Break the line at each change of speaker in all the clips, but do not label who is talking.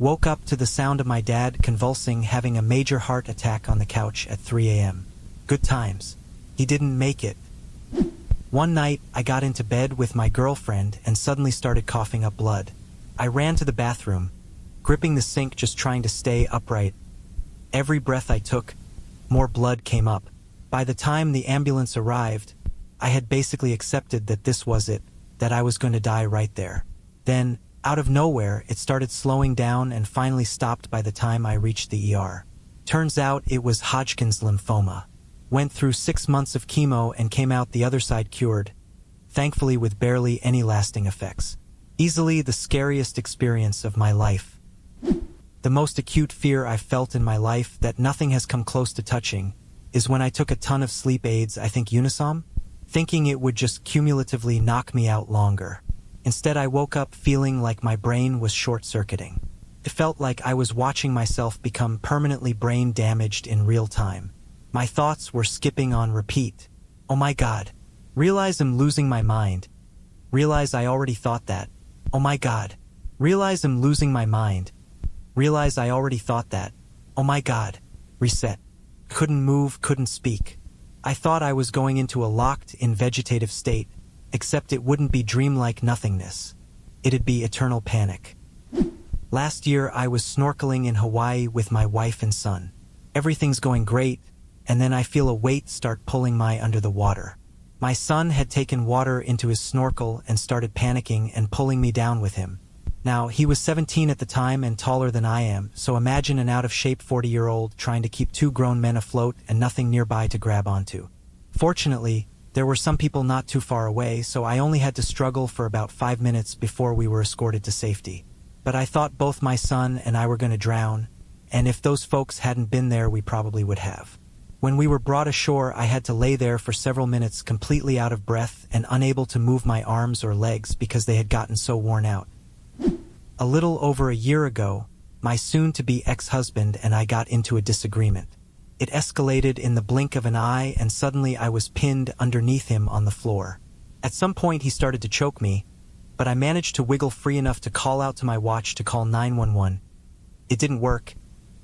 Woke up to the sound of my dad convulsing, having a major heart attack on the couch at 3 a.m. Good times. He didn't make it. One night, I got into bed with my girlfriend and suddenly started coughing up blood. I ran to the bathroom, gripping the sink just trying to stay upright. Every breath I took, more blood came up. By the time the ambulance arrived, I had basically accepted that this was it, that I was going to die right there. Then, out of nowhere, it started slowing down and finally stopped by the time I reached the ER. Turns out it was Hodgkin's lymphoma. Went through 6 months of chemo and came out the other side cured, thankfully with barely any lasting effects. Easily the scariest experience of my life. The most acute fear I've felt in my life that nothing has come close to touching is when I took a ton of sleep aids, I think Unisom, thinking it would just cumulatively knock me out longer. Instead, I woke up feeling like my brain was short-circuiting. It felt like I was watching myself become permanently brain damaged in real time. My thoughts were skipping on repeat. Oh my God. Realize I'm losing my mind. Realize I already thought that. Oh my God. Realize I'm losing my mind. Realize I already thought that. Oh my God. Reset. Couldn't move, couldn't speak. I thought I was going into a locked-in vegetative state, except it wouldn't be dreamlike nothingness. It'd be eternal panic. Last year I was snorkeling in Hawaii with my wife and son. Everything's going great, and then I feel a weight start pulling my under the water. My son had taken water into his snorkel and started panicking and pulling me down with him. Now, he was 17 at the time and taller than I am, so imagine an out-of-shape 40-year-old trying to keep 2 grown men afloat and nothing nearby to grab onto. Fortunately, there were some people not too far away, so I only had to struggle for about 5 minutes before we were escorted to safety. But I thought both my son and I were going to drown, and if those folks hadn't been there, we probably would have. When we were brought ashore, I had to lay there for several minutes completely out of breath and unable to move my arms or legs because they had gotten so worn out. A little over a year ago, my soon-to-be ex-husband and I got into a disagreement. It escalated in the blink of an eye, and suddenly I was pinned underneath him on the floor. At some point he started to choke me, but I managed to wiggle free enough to call out to my watch to call 911. It didn't work,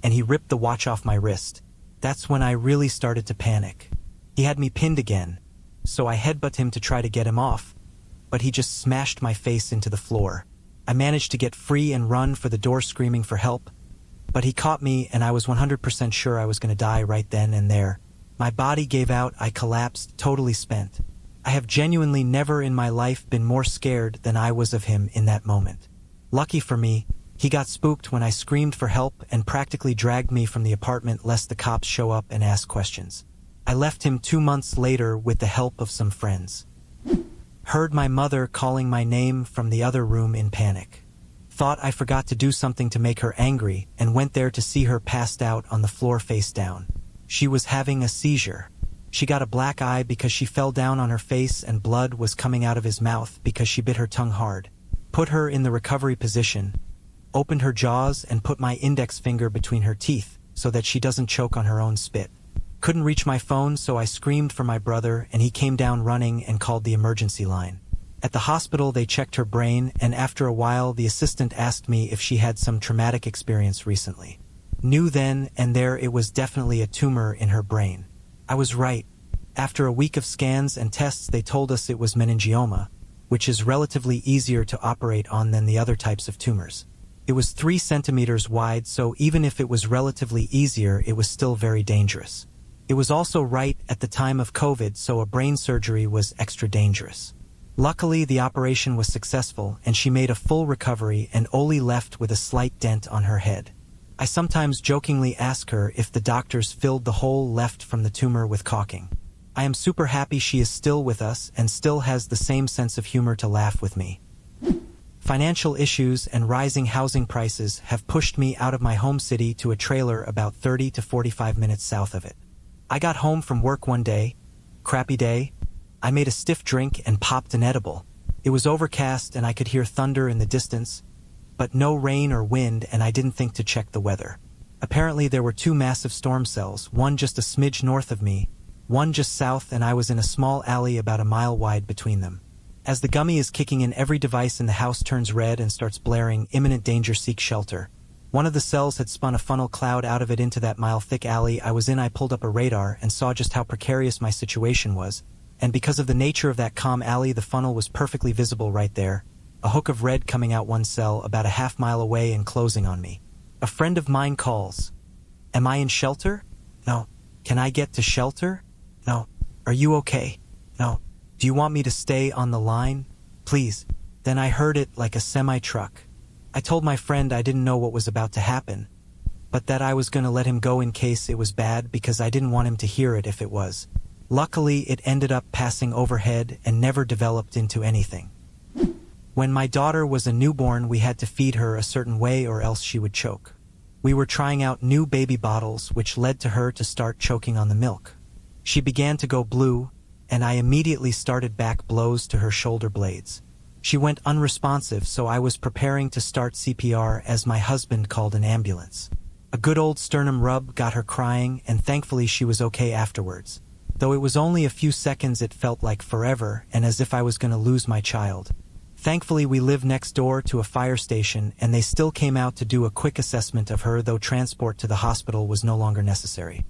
and he ripped the watch off my wrist. That's when I really started to panic. He had me pinned again, so I headbutted him to try to get him off, but he just smashed my face into the floor. I managed to get free and run for the door screaming for help, but he caught me and I was 100% sure I was going to die right then and there. My body gave out, I collapsed, totally spent. I have genuinely never in my life been more scared than I was of him in that moment. Lucky for me, he got spooked when I screamed for help and practically dragged me from the apartment lest the cops show up and ask questions. I left him 2 months later with the help of some friends. Heard my mother calling my name from the other room in panic. Thought I forgot to do something to make her angry and went there to see her passed out on the floor face down. She was having a seizure. She got a black eye because she fell down on her face and blood was coming out of his mouth because she bit her tongue hard. Put her in the recovery position, opened her jaws and put my index finger between her teeth so that she doesn't choke on her own spit. Couldn't reach my phone, so I screamed for my brother and he came down running and called the emergency line. At the hospital they checked her brain, and after a while the assistant asked me if she had some traumatic experience recently. Knew then and there it was definitely a tumor in her brain. I was right. After a week of scans and tests they told us it was meningioma, which is relatively easier to operate on than the other types of tumors. It was 3 centimeters wide, so even if it was relatively easier, it was still very dangerous. It was also right at the time of COVID, so a brain surgery was extra dangerous. Luckily, the operation was successful, and she made a full recovery and only left with a slight dent on her head. I sometimes jokingly ask her if the doctors filled the hole left from the tumor with caulking. I am super happy she is still with us and still has the same sense of humor to laugh with me. Financial issues and rising housing prices have pushed me out of my home city to a trailer about 30 to 45 minutes south of it. I got home from work one day, crappy day. I made a stiff drink and popped an edible. It was overcast and I could hear thunder in the distance, but no rain or wind, and I didn't think to check the weather. Apparently there were 2 massive storm cells, one just a smidge north of me, one just south, and I was in a small alley about a mile wide between them. As the gummy is kicking in, every device in the house turns red and starts blaring, "Imminent danger, seek shelter." One of the cells had spun a funnel cloud out of it into that mile-thick alley I was in. I pulled up a radar and saw just how precarious my situation was, and because of the nature of that calm alley, the funnel was perfectly visible right there, a hook of red coming out one cell about a half-mile away and closing on me. A friend of mine calls. Am I in shelter? No. Can I get to shelter? No. Are you okay? No. Do you want me to stay on the line? Please. Then I heard it like a semi-truck. I told my friend I didn't know what was about to happen, but that I was going to let him go in case it was bad because I didn't want him to hear it if it was. Luckily, it ended up passing overhead and never developed into anything. When my daughter was a newborn, we had to feed her a certain way or else she would choke. We were trying out new baby bottles, which led to her to start choking on the milk. She began to go blue, and I immediately started back blows to her shoulder blades. She went unresponsive, so I was preparing to start CPR as my husband called an ambulance. A good old sternum rub got her crying, and thankfully she was okay afterwards. Though it was only a few seconds, it felt like forever and as if I was going to lose my child. Thankfully, we live next door to a fire station, and they still came out to do a quick assessment of her, though transport to the hospital was no longer necessary.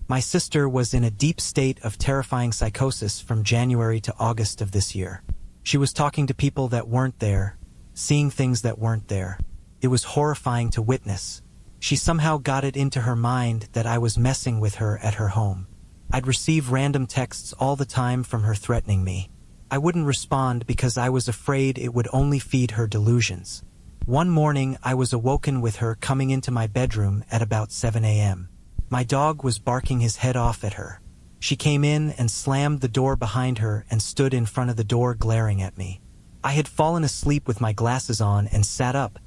My sister was in a deep state of terrifying psychosis from January to August of this year. She was talking to people that weren't there, seeing things that weren't there. It was horrifying to witness. She somehow got it into her mind that I was messing with her at her home. I'd receive random texts all the time from her threatening me. I wouldn't respond because I was afraid it would only feed her delusions. One morning, I was awoken with her coming into my bedroom at about 7 a.m. My dog was barking his head off at her. She came in and slammed the door behind her and stood in front of the door glaring at me. I had fallen asleep with my glasses on and sat up,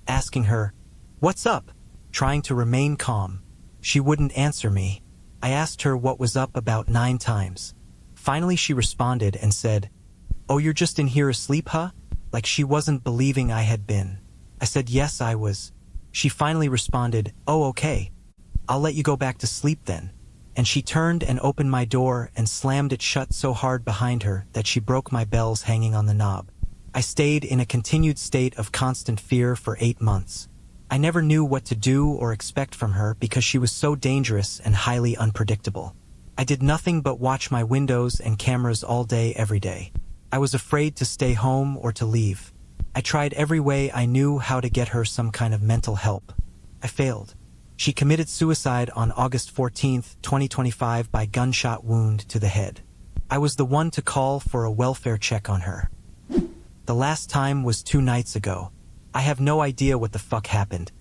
asking her, "What's up?" trying to remain calm. She wouldn't answer me. I asked her what was up about 9 times. Finally she responded and said, "Oh, you're just in here asleep, huh?" Like she wasn't believing I had been. I said yes, I was. She finally responded, "Oh, okay. I'll let you go back to sleep then." And she turned and opened my door and slammed it shut so hard behind her that she broke my bells hanging on the knob. I stayed in a continued state of constant fear for 8 months. I never knew what to do or expect from her because she was so dangerous and highly unpredictable. I did nothing but watch my windows and cameras all day, every day. I was afraid to stay home or to leave. I tried every way I knew how to get her some kind of mental help. I failed. She committed suicide on August 14th, 2025 by gunshot wound to the head. I was the one to call for a welfare check on her. The last time was 2 nights ago. I have no idea what the fuck happened.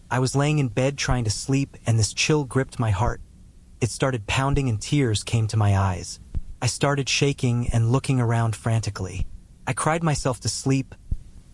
I was laying in bed trying to sleep and this chill gripped my heart. It started pounding and tears came to my eyes. I started shaking and looking around frantically. I cried myself to sleep.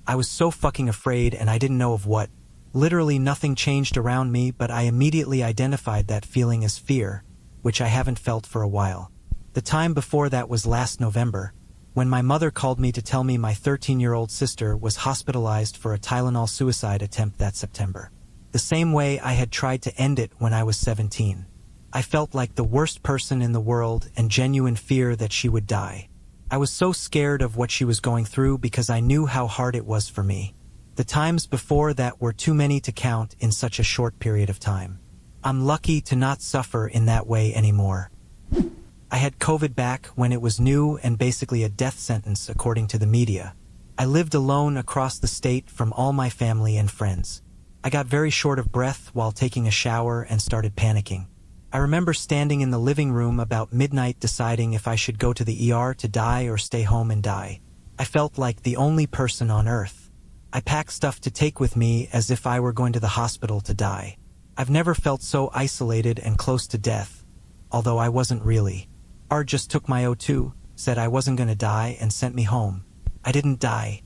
I was so fucking afraid and I didn't know of what. Literally nothing changed around me, but I immediately identified that feeling as fear, which I haven't felt for a while. The time before that was last November, when my mother called me to tell me my 13-year-old sister was hospitalized for a Tylenol suicide attempt that September. The same way I had tried to end it when I was 17. I felt like the worst person in the world and genuine fear that she would die. I was so scared of what she was going through because I knew how hard it was for me. The times before that were too many to count in such a short period of time. I'm lucky to not suffer in that way anymore. I had COVID back when it was new and basically a death sentence according to the media. I lived alone across the state from all my family and friends. I got very short of breath while taking a shower and started panicking. I remember standing in the living room about midnight deciding if I should go to the ER to die or stay home and die. I felt like the only person on earth. I packed stuff to take with me as if I were going to the hospital to die. I've never felt so isolated and close to death, although I wasn't really. R just took my O2, said I wasn't going to die and sent me home. I didn't die.